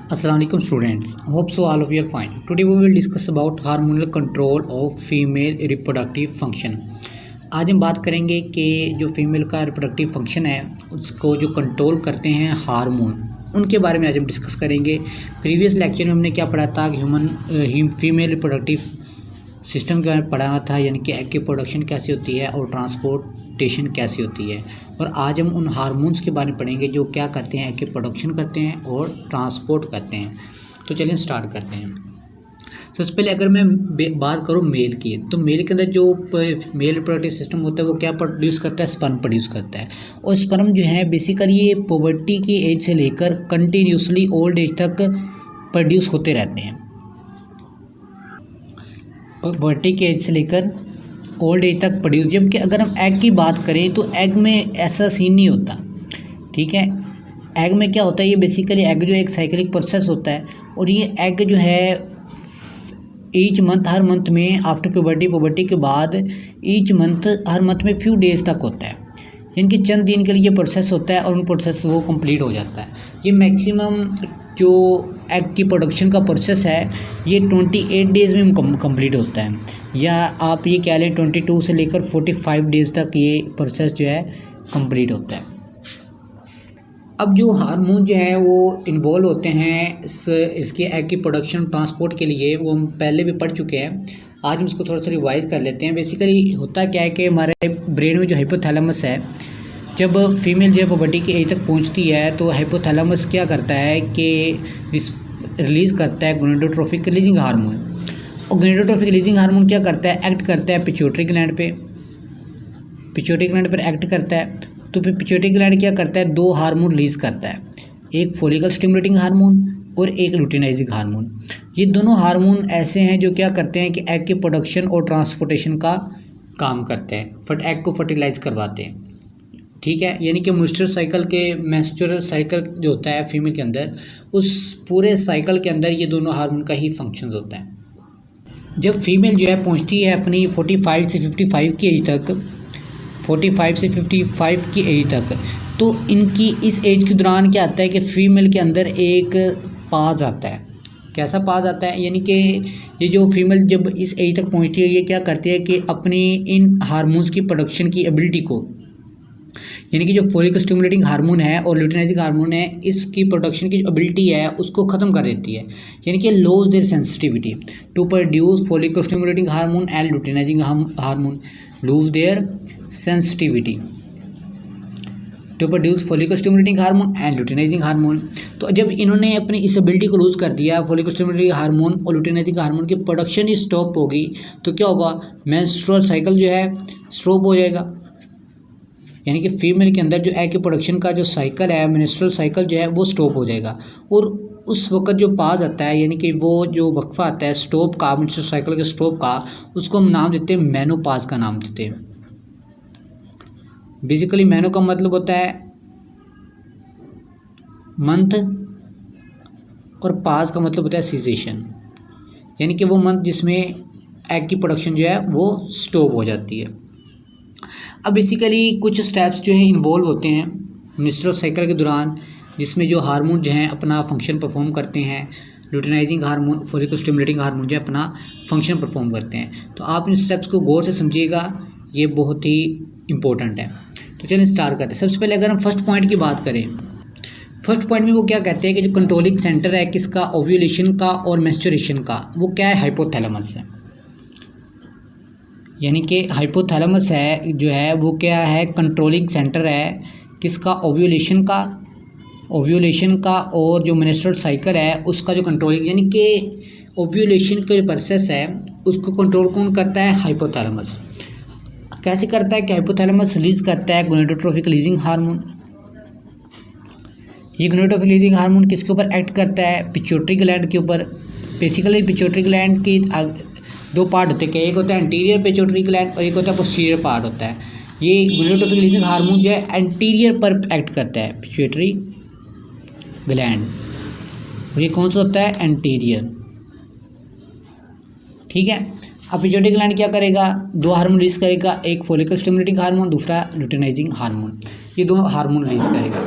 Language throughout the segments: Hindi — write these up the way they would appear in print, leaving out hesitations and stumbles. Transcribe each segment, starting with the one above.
Assalamu alaikum students. Hope so all of you are fine. Today we will discuss about hormonal control of female reproductive function. आज हम बात करेंगे कि जो फीमेल का रिप्रोडक्टिव फंक्शन है उसको जो कंट्रोल करते हैं हार्मोन, उनके बारे में आज हम डिस्कस करेंगे। प्रीवियस लेक्चर में हमने क्या पढ़ा था कि फीमेल रिप्रोडक्टिव सिस्टम के बारे में पढ़ा था, यानी कि एग की प्रोडक्शन कैसी होती है और ट्रांसपोर्टेशन कैसी होती है। और आज हम उन हार्मोन्स के बारे में पढ़ेंगे जो क्या करते हैं, एग की प्रोडक्शन करते हैं और ट्रांसपोर्ट करते हैं। तो चलिए स्टार्ट करते हैं। सबसे पहले अगर मैं बात करूँ मेल की, तो मेल के अंदर जो मेल रिप्रोडक्टिव सिस्टम होता है वो क्या प्रोड्यूस करता है, स्पर्म प्रोड्यूस करता है। और स्पर्म जो है बेसिकली ये पुबर्टी की एज से लेकर कंटिन्यूसली ओल्ड एज तक प्रोड्यूस होते रहते हैं। पुबर्टी की एज से लेकर ओल्ड एज तक प्रोड्यूस। जबकि अगर हम एग की बात करें तो एग में ऐसा सीन नहीं होता, ठीक है। एग में क्या होता है, ये बेसिकली एग जो एक साइक्लिक प्रोसेस होता है और ये एग जो है ईच मंथ, हर मंथ में आफ्टर पुबर्टी के बाद ईच मंथ, हर मंथ में फ्यू डेज तक होता है, यानी कि चंद दिन के लिए ये प्रोसेस होता है और उन प्रोसेस वो कंप्लीट हो जाता है। ये मैक्सिमम जो एग की प्रोडक्शन का प्रोसेस है ये 28 डेज़ में कंप्लीट होता है, या आप ये कह लें 22 से लेकर 45 डेज़ तक ये प्रोसेस जो है कंप्लीट होता है। अब जो हार्मोन जो है वो इन्वॉल्व होते हैं इसके एग की प्रोडक्शन ट्रांसपोर्ट के लिए, वो हम पहले भी पढ़ चुके हैं। आज हम इसको थोड़ा सा रिवाइज कर लेते हैं। बेसिकली होता क्या है कि हमारे ब्रेन में जो हाइपोथैलेमस है, जब फीमेल जो है पुबर्टी की एज तक पहुंचती है तो हाइपोथैलेमस क्या करता है कि रिलीज़ करता है गोनाडोट्रोपिक रिलीजिंग हार्मोन। और गोनाडोट्रोपिक रिलीजिंग हार्मोन क्या करता है, एक्ट करता है पिट्यूटरी ग्लैंड पे। पिट्यूटरी ग्लैंड पर एक्ट करता है तो फिर पिट्यूटरी ग्लैंड क्या करता है, दो हार्मोन रिलीज़ करता है, एक फॉलिकल स्टिमुलेटिंग हार्मोन और एक लुटिनाइजिंग हार्मोन। ये दोनों हार्मोन ऐसे हैं जो क्या करते हैं कि एग के प्रोडक्शन और ट्रांसपोर्टेशन का काम करते हैं, बट एग को फर्टिलाइज करवाते हैं, ठीक है। यानी कि मेंस्ट्रुअल साइकिल के मेंस्ट्रुअल साइकिल जो होता है फीमेल के अंदर, उस पूरे साइकिल के अंदर ये दोनों हार्मोन का ही फंक्शंस होता है। जब फीमेल जो है पहुंचती है अपनी 45 से 55 की एज तक, 45 से 55 की एज तक, तो इनकी इस एज के दौरान क्या आता है कि फ़ीमेल के अंदर एक पाज आता है। कैसा पाज आता है, यानी कि ये जो फीमेल जब इस एज तक पहुंचती है ये क्या करती है कि अपनी इन हार्मोन्स की प्रोडक्शन की एबिलिटी को, यानी कि जो फॉलिकल स्टिमुलेटिंग हार्मोन है और लुटिनाइजिंग हार्मोन है, इसकी प्रोडक्शन की जो एबिलिटी है उसको ख़त्म कर देती है। यानी कि lose their sensitivity to produce follicle stimulating hormone and luteinizing hormone, lose their sensitivity to produce follicle stimulating hormone and luteinizing hormone. तो जब इन्होंने अपनी इस एबिलिटी को लूज़ कर दिया, फॉलिकल स्टिमुलेटिंग हार्मोन और लुटिनाइजिंग हार्मोन की प्रोडक्शन ही स्टॉप होगी, तो क्या होगा, मेंस्ट्रुअल साइकिल जो है स्टॉप हो जाएगा। यानी कि फीमेल के अंदर जो एग के प्रोडक्शन का जो साइकिल है, मेंस्ट्रुअल साइकिल जो है वो स्टॉप हो जाएगा। और उस वक्त जो पाज आता है, यानी कि वो जो वक्फा आता है स्टॉप का, मेंस्ट्रुअल साइकिल के स्टॉप का, उसको हम नाम देते हैं मेनोपाज का नाम देते हैं। बेसिकली मेनो का मतलब होता है मंथ और पाज का मतलब होता है सीजेशन, यानी कि वो मंथ जिसमें एग की प्रोडक्शन जो है वो स्टॉप हो जाती है। अब बेसिकली कुछ स्टेप्स जो हैं इन्वॉल्व होते हैं मेंस्ट्रुअल साइकिल के दौरान, जिसमें जो हार्मोन जो हैं अपना फंक्शन परफॉर्म करते हैं। Luteinising hormone, follicle stimulating hormone जो है अपना फंक्शन परफॉर्म करते हैं। तो आप इन स्टेप्स को गौर से समझिएगा, ये बहुत ही इम्पोर्टेंट है। तो चलिए स्टार्ट करते हैं। सबसे पहले अगर हम फर्स्ट पॉइंट की बात करें, फर्स्ट पॉइंट में वो क्या कहते हैं कि जो कंट्रोलिंग सेंटर है किसका, ओव्यूलेशन का और मेंस्ट्रुएशन का, वो क्या है, हाइपोथैलेमस है। यानी कि हाइपोथैलेमस है जो है वो क्या है, कंट्रोलिंग सेंटर है किसका, ओव्यूलेशन का और जो मेंस्ट्रुअल साइकिल है उसका जो कंट्रोलिंग, यानी कि ओव्यूलेशन का जो प्रोसेस है उसको कंट्रोल कौन करता है, हाइपोथैलेमस। कैसे करता है कि हाइपोथैलेमस रिलीज करता है गोनाडोट्रोपिक रिलीजिंग हार्मोन। ये गोनाडोट्रोपिक रिलीजिंग हार्मोन किसके ऊपर एक्ट करता है, पिट्यूटरी ग्लैंड के ऊपर। बेसिकली पिट्यूटरी ग्लैंड की दो पार्ट होते हैं, एक होता है एंटीरियर पिट्यूटरी ग्लैंड और एक होता है पोस्टीरियर पार्ट होता है। ये गोनाडोट्रोपिक रिलीजिंग हार्मोन जो है एंटीरियर पर एक्ट करता है, पिट्यूटरी ग्लैंड, और ये कौन सा होता है, एंटीरियर, ठीक है। अब पिट्यूटरी ग्लैंड क्या करेगा, दो हार्मोन रिलीज करेगा, एक फॉलिकल स्टिमुलेटिंग हार्मोन, दूसरा लुटिनाइजिंग हार्मोन। ये दो हार्मोन रिलीज करेगा।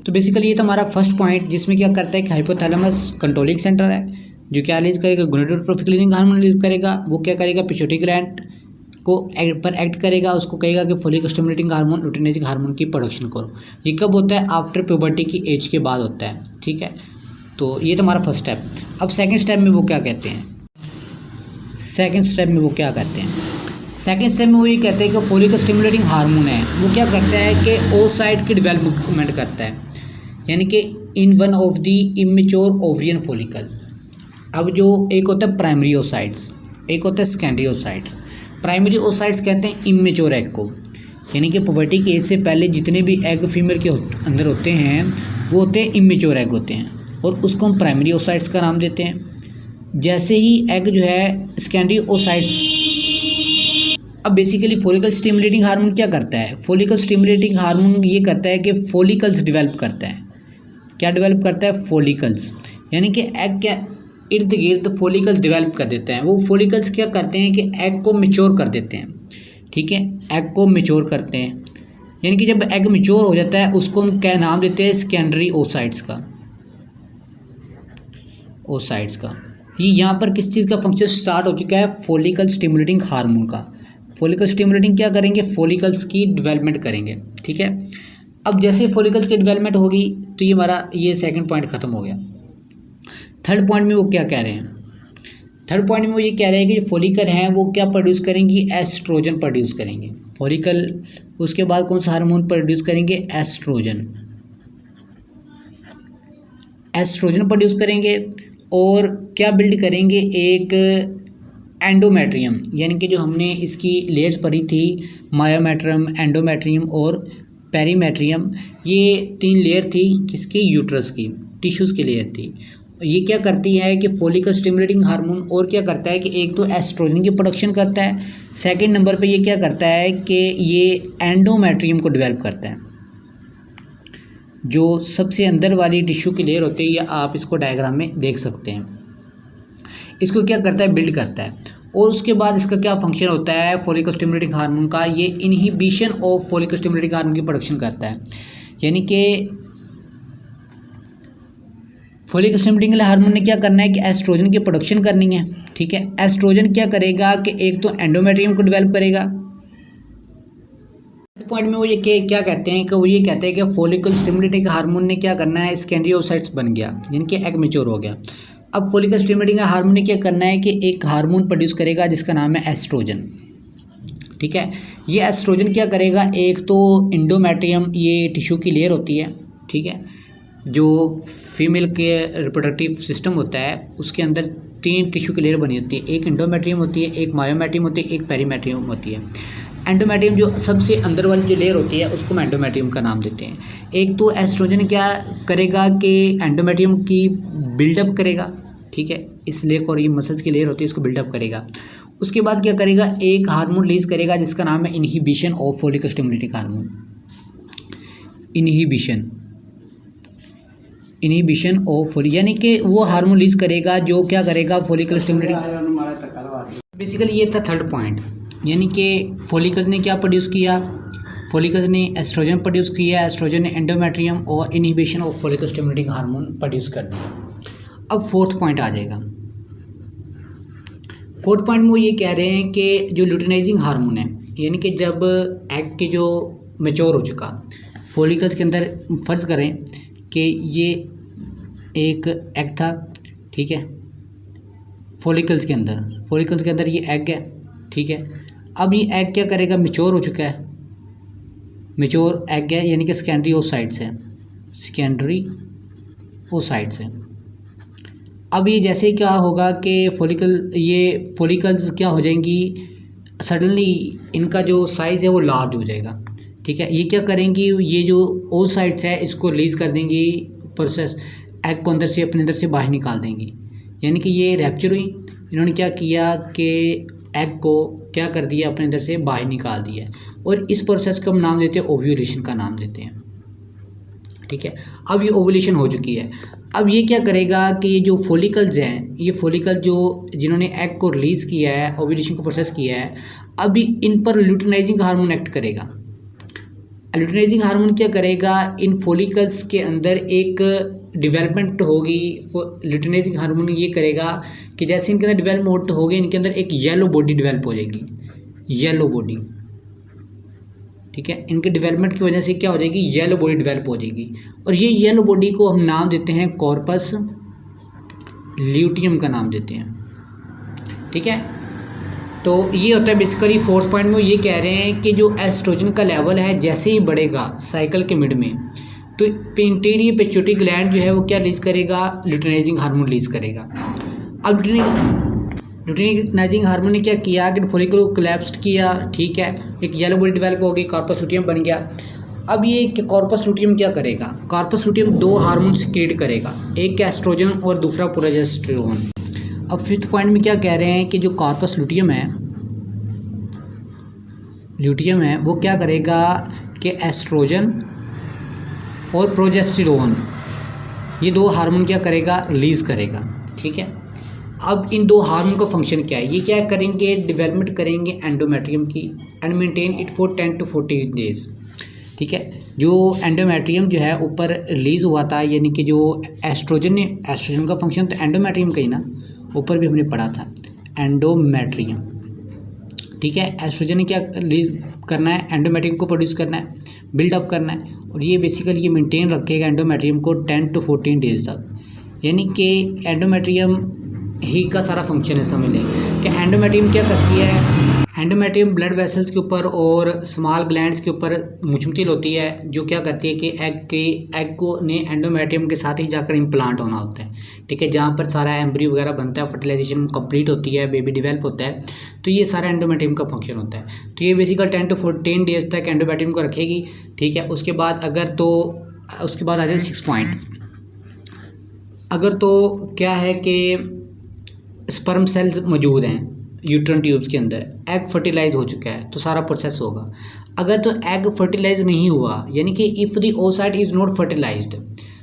तो बेसिकली ये तो हमारा फर्स्ट पॉइंट, जिसमें क्या करता है कि हाइपोथैलेमस कंट्रोलिंग सेंटर है जो क्या रिलीज करेगा, गोनाडोट्रोपिक हार्मोन रिलीज करेगा। वो क्या करेगा, पिट्यूटरी ग्लैंड को पर एक्ट करेगा, उसको कहेगा कि फोलिक स्टिमुलेटिंग हार्मोन, लुटिनेजिक हार्मोन की प्रोडक्शन करो। ये कब होता है, आफ्टर प्यूबर्टी की एज के बाद होता है, ठीक है। तो ये तो हमारा फर्स्ट स्टेप। अब सेकंड स्टेप में वो क्या कहते हैं, सेकंड स्टेप में वो ये कहते हैं कि फोलिक स्टिमुलेटिंग हार्मोन है, वो क्या करता है कि oocyte की डेवलपमेंट करता है, यानी कि in one of the immature ovarian follicle. अब जो एक होता है प्राइमरी oocytes, एक होता है सेकेंडरी oocytes। प्राइमरी oocytes कहते हैं इमेच्योर एग को, यानी कि पुबर्टी की एज से पहले जितने भी एग फीमेल के अंदर होते हैं वो होते हैं इमेच्योर एग होते हैं, और उसको हम प्राइमरी oocytes का नाम देते हैं। जैसे ही एग जो है सेकेंडरी oocytes। अब बेसिकली फॉलिकल स्टिमुलेटिंग हार्मोन क्या करता है, फॉलिकल स्टिमुलेटिंग हार्मोन ये करता है कि फॉलिकल्स डेवलप करता है। क्या डेवलप करता है, फॉलिकल्स, यानी कि एग के इर्द गिर्द फॉलिकल्स डेवलप कर देते हैं। वो फॉलिकल्स क्या करते हैं कि एग को मैच्योर कर देते हैं, ठीक है, एग को मैच्योर करते हैं। यानी कि जब एग मैच्योर हो जाता है उसको हम क्या नाम देते हैं, सेकेंडरी oocytes का। ये यहाँ पर किस चीज़ का फंक्शन स्टार्ट हो चुका है, फॉलिकल स्टिमुलेटिंग हार्मोन का। फॉलिकल स्टिमुलेटिंग क्या करेंगे, फॉलिकल्स की डेवलपमेंट करेंगे, ठीक है। अब जैसे फॉलिकल्स की डेवलपमेंट होगी तो ये हमारा ये सेकंड पॉइंट खत्म हो गया। थर्ड पॉइंट में वो क्या कह रहे हैं, थर्ड पॉइंट में वो ये कह रहे हैं कि जो फॉलिकल हैं वो क्या प्रोड्यूस करेंगी, एस्ट्रोजन प्रोड्यूस करेंगे। फॉलिकल उसके बाद कौन सा हार्मोन प्रोड्यूस करेंगे, एस्ट्रोजन प्रोड्यूस करेंगे। और क्या बिल्ड करेंगे, एक एंडोमेट्रियम, यानी कि जो हमने इसकी लेयर्स पढ़ी थी, मायोमेट्रियम, एंडोमेट्रियम और पेरीमेट्रियम, ये 3 लेयर थी किसकी, यूट्रस की, टिश्यूज़ की लेयर थी। ये क्या करती है कि फॉलिकल स्टिमुलेटिंग हार्मोन और क्या करता है कि एक तो एस्ट्रोजन की प्रोडक्शन करता है, सेकंड नंबर पे ये क्या करता है कि ये एंडोमेट्रियम को डेवलप करता है, जो सबसे अंदर वाली टिश्यू की लेयर होती है। ये आप इसको डायग्राम में देख सकते हैं। इसको क्या करता है, बिल्ड करता है। और उसके बाद इसका क्या फंक्शन होता है फॉलिकल स्टिमुलेटिंग हार्मोन का, ये inhibition of follicle stimulating hormone की प्रोडक्शन करता है। यानी कि फॉलिकल स्टिमुलेटिंग हार्मोन ने क्या करना है कि एस्ट्रोजन की प्रोडक्शन करनी है, ठीक है। एस्ट्रोजन क्या करेगा कि एक तो एंडोमेट्रियम को डेवलप करेगा। पॉइंट में वो ये क्या कहते हैं कि वो ये कहते हैं कि फॉलिकल स्टिमुलेटिंग हार्मोन ने क्या करना है, सेकेंडरी oocytes बन गया, यानी कि एग मैच्योर हो गया। अब फॉलिकल स्टिमुलेटिंग हार्मोन ने क्या करना है कि एक हार्मोन प्रोड्यूस करेगा जिसका नाम है एस्ट्रोजन, ठीक है। ये एस्ट्रोजन क्या करेगा, एक तो एंडोमेट्रियम, ये टिश्यू की लेयर होती है, ठीक है, जो फीमेल के रिप्रोडक्टिव सिस्टम होता है उसके अंदर 3 टिश्यू की लेयर बनी होती है, एक एंडोमेट्रियम होती है, एक मायोमेट्रियम होती है, एक पेरीमेट्रियम होती है। एंडोमेट्रियम जो सबसे अंदर वाली जो लेयर होती है उसको हम एंडोमेट्रियम का नाम देते हैं। एक तो एस्ट्रोजन क्या करेगा कि एंडोमेट्रियम की बिल्डअप करेगा, ठीक है, इस लेयर को, और ये मसल्स की लेयर होती है इसको बिल्डअप करेगा। उसके बाद क्या करेगा, एक हार्मोन रिलीज करेगा जिसका नाम है inhibition of follicle stimulating hormone, inhibition of follicle, यानी कि वो हार्मोन रिलीज करेगा जो क्या करेगा, फॉलिकल स्टिमुलेटिंग। बेसिकली ये था थर्ड पॉइंट, यानी कि फॉलिकल ने क्या प्रोड्यूस किया, फॉलिकल ने एस्ट्रोजन प्रोड्यूस किया, एस्ट्रोजन ने एंडोमेट्रियम और inhibition of follicle stimulating hormone produce कर दिया। अब फोर्थ पॉइंट आ जाएगा। फोर्थ पॉइंट में वो ये कह रहे हैं कि जो लुटिनाइजिंग हार्मोन है, यानी कि जब एग के जो मैच्योर हो चुका फॉलिकल्स के अंदर, फ़र्ज़ करें कि ये एक एग था, ठीक है, फॉलिकल्स के अंदर ये एग है, ठीक है। अब ये एग क्या करेगा, मैच्योर हो चुका है, मैच्योर एग है, यानी कि सेकेंडरी oocytes है। अब ये जैसे क्या होगा कि फॉलिकल्स क्या हो जाएंगी, सडनली इनका जो साइज़ है वो लार्ज हो जाएगा, ठीक है। ये क्या करेंगी, ये जो oocytes है इसको रिलीज़ कर देंगी, प्रोसेस एग को अंदर से अपने अंदर से बाहर निकाल देंगी। यानी कि ये रैप्चर हुई, इन्होंने क्या किया कि एग को क्या कर दिया, अपने अंदर से बाहर निकाल दिया, और इस प्रोसेस को हम नाम देते हैं ओव्यूलेशन का नाम देते हैं, ठीक है। अब ये ओव्यूलेशन हो चुकी है। अब ये क्या करेगा कि ये जो फॉलिकल्स हैं, ये फॉलिकल जो जिन्होंने एग को रिलीज़ किया है, ओव्यूलेशन को प्रोसेस किया है, अभी इन पर लुटिनाइजिंग हार्मोन एक्ट करेगा। लुटेनाइजिंग हार्मोन क्या करेगा, इन फॉलिकल्स के अंदर एक डेवलपमेंट होगी। लुटेनाइजिंग हार्मोन ये करेगा कि जैसे इनके अंदर डेवलपमेंट होगी, इनके अंदर एक येलो बॉडी डेवलप हो जाएगी, येलो बॉडी, ठीक है। इनके डेवलपमेंट की वजह से क्या हो जाएगी, येलो बॉडी डेवलप हो जाएगी। और ये येलो बॉडी को हम नाम देते हैं कॉर्पस ल्यूटियम का नाम देते हैं, ठीक है। तो ये होता है बेसिकली फोर्थ पॉइंट में ये कह रहे हैं कि जो एस्ट्रोजन का लेवल है जैसे ही बढ़ेगा साइकिल के मिड में, तो इंटीरियर पिट्यूटरी ग्लैंड जो है वो क्या रिलीज करेगा, लुटेनाइजिंग हार्मोन रिलीज करेगा। अब लुटेनाइजिंग हार्मोन ने क्या किया कि फॉलिकल को कोलैप्स्ड किया, ठीक है, एक येलो बॉडी डेवलप हो गई, कॉर्पस लुटियम बन गया। अब ये कॉर्पस लुटियम क्या करेगा, कॉर्पस लुटियम दो हार्मोन सिक्रीट करेगा, एक एस्ट्रोजन और दूसरा प्रोजेस्टेरोन। अब फिफ्थ पॉइंट में क्या कह रहे हैं कि जो कॉर्पस लुटियम है वो क्या करेगा कि एस्ट्रोजन और प्रोजेस्टेरोन ये दो हार्मोन क्या करेगा, रिलीज करेगा, ठीक है। अब इन दो हार्मोन का फंक्शन क्या है, ये क्या करेंगे, डेवलपमेंट करेंगे एंडोमेट्रियम की and maintain it for 10 to 14 days, ठीक है। जो एंडोमेट्रियम जो है ऊपर रिलीज़ हुआ था, यानी कि जो एस्ट्रोजन का फंक्शन तो एंडोमेट्रियम का ही ना, ऊपर भी हमने पढ़ा था एंडोमेट्रियम, ठीक है। एस्ट्रोजन ने क्या रिलीज करना है, एंडोमेट्रियम को प्रोड्यूस करना है, बिल्डअप करना है, और ये बेसिकली ये मेंटेन रखेगा एंडोमेट्रियम को 10 to 14 डेज तक। यानी कि एंडोमेट्रियम ही का सारा फंक्शन है, समझ लें कि एंडोमेट्रियम क्या करती है, एंडोमेट्रियम ब्लड वेसल्स के ऊपर और स्मॉल ग्लैंड्स के ऊपर मुश्तमिल होती है, जो क्या करती है कि एग को ने एंडोमेट्रियम के साथ ही जाकर इम्प्लांट होना होता है, ठीक है, जहाँ पर सारा एम्ब्रियो वगैरह बनता है, फर्टिलाइजेशन कंप्लीट होती है, बेबी डेवलप होता है, तो ये सारा एंडोमेट्रियम का फंक्शन होता है। तो ये बेसिकल 10 to 14 डेज तक एंडोमेट्रियम को रखेगी, ठीक है। उसके बाद उसके बाद आ जाए 6 पॉइंट। अगर तो क्या है कि स्पर्म सेल्स मौजूद हैं यूट्रन ट्यूब्स के अंदर, एग फर्टिलाइज हो चुका है, तो सारा प्रोसेस होगा। अगर तो एग फर्टिलाइज नहीं हुआ, यानी कि if the oocyte is not fertilised,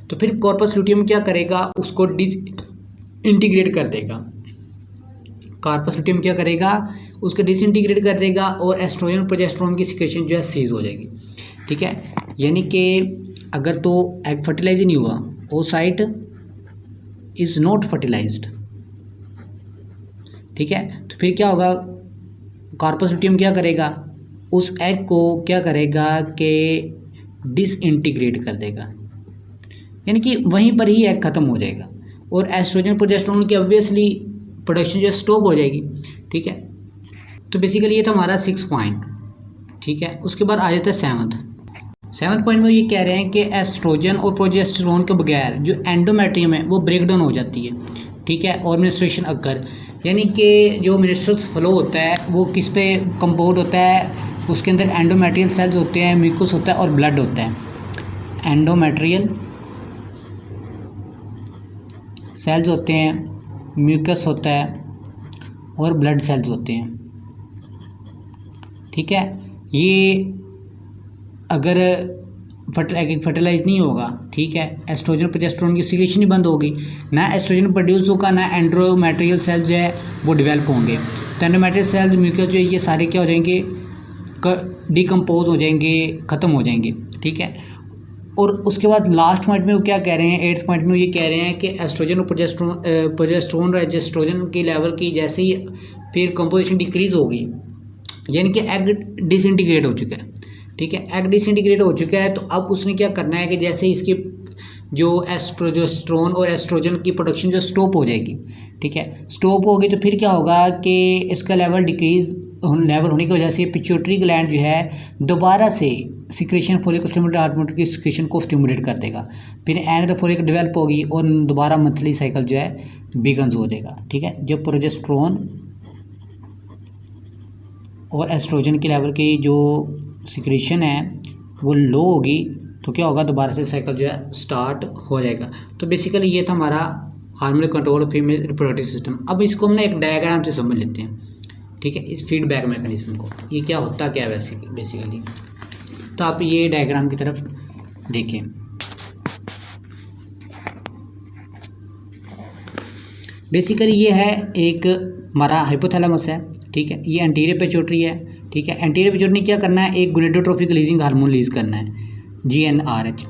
तो फिर कॉर्पस लुटियम क्या करेगा, उसको डिसइंटीग्रेट कर देगा। कॉर्पस लुटियम क्या करेगा, उसको डिसइंटीग्रेट कर देगा और एस्ट्रोजन प्रोजेस्टेरोन की सिक्रेशन जो है सीज हो जाएगी, ठीक है। यानी कि अगर तो एग फर्टिलाइज ही नहीं हुआ, ओसाइट इज़ नॉट फर्टिलाइज्ड, ठीक है, तो फिर क्या होगा, कॉर्पस लुटियम क्या करेगा, उस एग को क्या करेगा कि डिसइंटीग्रेट कर देगा, यानी कि वहीं पर ही एग ख़त्म हो जाएगा और एस्ट्रोजन प्रोजेस्टेरोन की ऑब्वियसली प्रोडक्शन जो है स्टॉप हो जाएगी, ठीक है। तो बेसिकली ये था हमारा 6 पॉइंट, ठीक है। उसके बाद आ जाता है 7th पॉइंट में ये कह रहे हैं कि एस्ट्रोजन और प्रोजेस्टेरोन के बगैर जो एंडोमेट्रियम है वो ब्रेक डाउन हो जाती है, ठीक है, और मेंस्ट्रुएशन अकर, यानी कि जो मेंस्ट्रुअल फ्लो होता है वो किस पे कंपोज होता है, उसके अंदर एंडोमेट्रियल सेल्स होते हैं, म्यूकस होता है और ब्लड होता है। एंडोमेट्रियल सेल्स होते हैं, म्यूकस होता है और ब्लड सेल्स होते हैं, ठीक है। ये अगर फर्टिलाइज नहीं होगा, ठीक है, एस्ट्रोजन प्रोजेस्टेरोन की सिक्रेशन ही बंद होगी, ना एस्ट्रोजन प्रोड्यूस होगा, ना एंडोमेट्रियल सेल्स जो है वो डेवलप होंगे। तो एंडोमेट्रियल सेल्स, म्यूकस जो है ये सारे क्या हो जाएंगे, डिकम्पोज हो जाएंगे, ख़त्म हो जाएंगे, ठीक है। और उसके बाद लास्ट पॉइंट में वो क्या कह रहे हैं, 8th पॉइंट में ये कह रहे हैं कि एस्ट्रोजन और प्रोजेस्टेरोन और एस्ट्रोजन की लेवल की जैसे ही फिर कंपोजिशन डिक्रीज़ होगी, यानी कि एग डिसइंटीग्रेट हो चुका है, ठीक है, एग डिसइंटीग्रेट हो चुका है, तो अब उसने क्या करना है कि जैसे इसकी जो प्रोजेस्टेरोन और एस्ट्रोजन की प्रोडक्शन जो स्टॉप हो जाएगी, ठीक है, स्टॉप होगी, तो फिर क्या होगा कि इसका लेवल होने की वजह से पिट्यूटरी ग्लैंड जो है दोबारा से सिक्रेशन फॉलिकल स्टिमुलेटेड हार्मोन की सिक्रेशन को स्टिमुलेट कर देगा, फिर एंड द फॉलिकल डेवलप होगी और दोबारा मंथली साइकिल जो है बिगन्स हो जाएगा, ठीक है। जब प्रोजेस्टेरोन और एस्ट्रोजन की लेवल की जो सिक्रेशन है वो लो होगी, तो क्या होगा, दोबारा से साइकिल जो है स्टार्ट हो जाएगा। तो बेसिकली ये था हमारा hormonal control female reproductive system. अब इसको हम ना एक डायग्राम से समझ लेते हैं, ठीक है, इस फीडबैक मैकेनिज्म को, ये क्या होता क्या है बेसिकली। तो आप ये डायग्राम की तरफ देखें। बेसिकली ये है एक हमारा हाइपोथैलेमस है, ठीक है, ये एंटीरियर पिट्यूटरी है, ठीक है। एंटीरियर पिट्यूटरी ने क्या करना है, एक गोनेडोट्रोफिक रिलीजिंग हार्मोन रिलीज करना है, GnRH,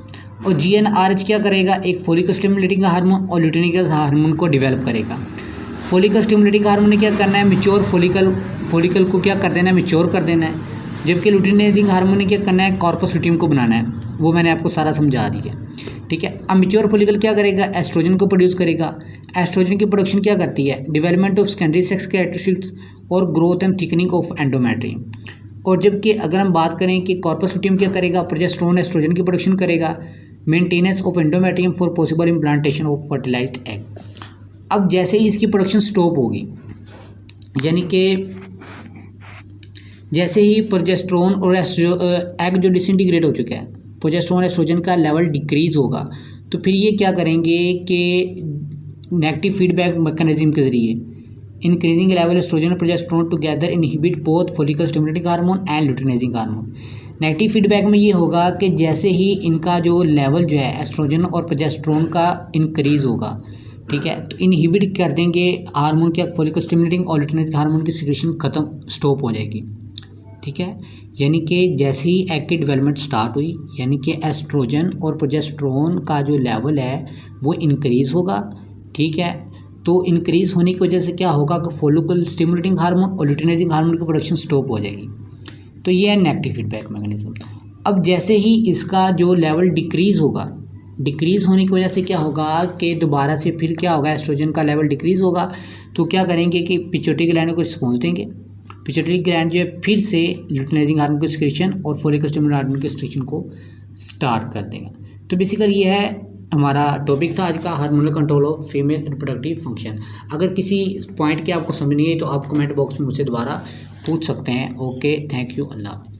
और GnRH क्या करेगा, एक फोलिकल स्टिमुलेटिंग हार्मोन और ल्यूटेनिक हार्मोन को डेवलप करेगा। फोलिकल स्टिमुलेटिंग हार्मोन ने क्या करना है, मिच्योर फोलिकल को क्या कर देना है, मिच्योर कर देना है, जबकि ल्यूटेनाइजिंग हार्मोन ने क्या करना है, कॉर्पस ल्यूटियम को बनाना है, वो मैंने आपको सारा समझा दिया, ठीक है। अब मिच्योर फोलिकल क्या करेगा, एस्ट्रोजन को प्रोड्यूस करेगा। एस्ट्रोजन की प्रोडक्शन क्या करती है, development of secondary sex characteristics और growth and thickening of endometrium. और जबकि अगर हम बात करें कि कॉर्पस ल्यूटियम क्या करेगा, प्रोजेस्टेरोन एस्ट्रोजन की प्रोडक्शन करेगा, maintenance of endometrium for possible implantation of fertilised egg. अब जैसे ही इसकी प्रोडक्शन स्टॉप होगी, यानी कि जैसे ही प्रोजेस्टेरोन और एग जो डिसइंटीग्रेट हो चुका है, प्रोजेस्टेरोन एस्ट्रोजन का लेवल डिक्रीज होगा, तो फिर ये क्या करेंगे कि नेगेटिव फीडबैक मैकेनिज्म के ज़रिए increasing level oestrogen progesterone together inhibit both follicle stimulating hormone and luteinizing hormone. Negative feedback में ये होगा कि जैसे ही इनका जो लेवल जो है एस्ट्रोजन और प्रोजेस्टेरोन का इंक्रीज़ होगा, ठीक है, तो इनहिबिट कर देंगे हार्मोन क्या, फोलिकल स्टिमुलेटिंग और ल्यूटेनाइजिंग हार्मोन की सिक्रेशन खत्म स्टॉप हो जाएगी, ठीक है। यानी कि जैसे ही एग की डेवलपमेंट स्टार्ट हुई, यानी कि एस्ट्रोजन और प्रोजेस्टेरोन का जो लेवल है वो इंक्रीज़ होगा, ठीक है। तो इंक्रीज़ होने की वजह से क्या होगा कि फोलिकल स्टिमुलेटिंग हार्मोन और ल्यूटेनाइजिंग हार्मोन की प्रोडक्शन स्टॉप हो जाएगी। तो ये है नेगेटिव फीडबैक मैकेनिज्म। अब जैसे ही इसका जो लेवल डिक्रीज़ होगा, डिक्रीज़ होने की वजह से क्या होगा कि दोबारा से फिर क्या होगा, एस्ट्रोजन का लेवल डिक्रीज़ होगा, तो क्या करेंगे कि पिट्यूटरी ग्लैंड को रिस्पॉन्स देंगे। पिट्यूटरी ग्लैंड जो है फिर से ल्यूटेनाइजिंग हार्मोन की सिक्रेशन और फोलिकल स्टिमुलेटिंग हार्मोन की सिक्रेशन को स्टार्ट कर देगा। तो बेसिकली ये है हमारा टॉपिक था आज का, hormonal control of female reproductive function. अगर किसी पॉइंट की आपको समझ नहीं है तो आप कमेंट बॉक्स में मुझसे दोबारा पूछ सकते हैं। Okay, thank you, Allah.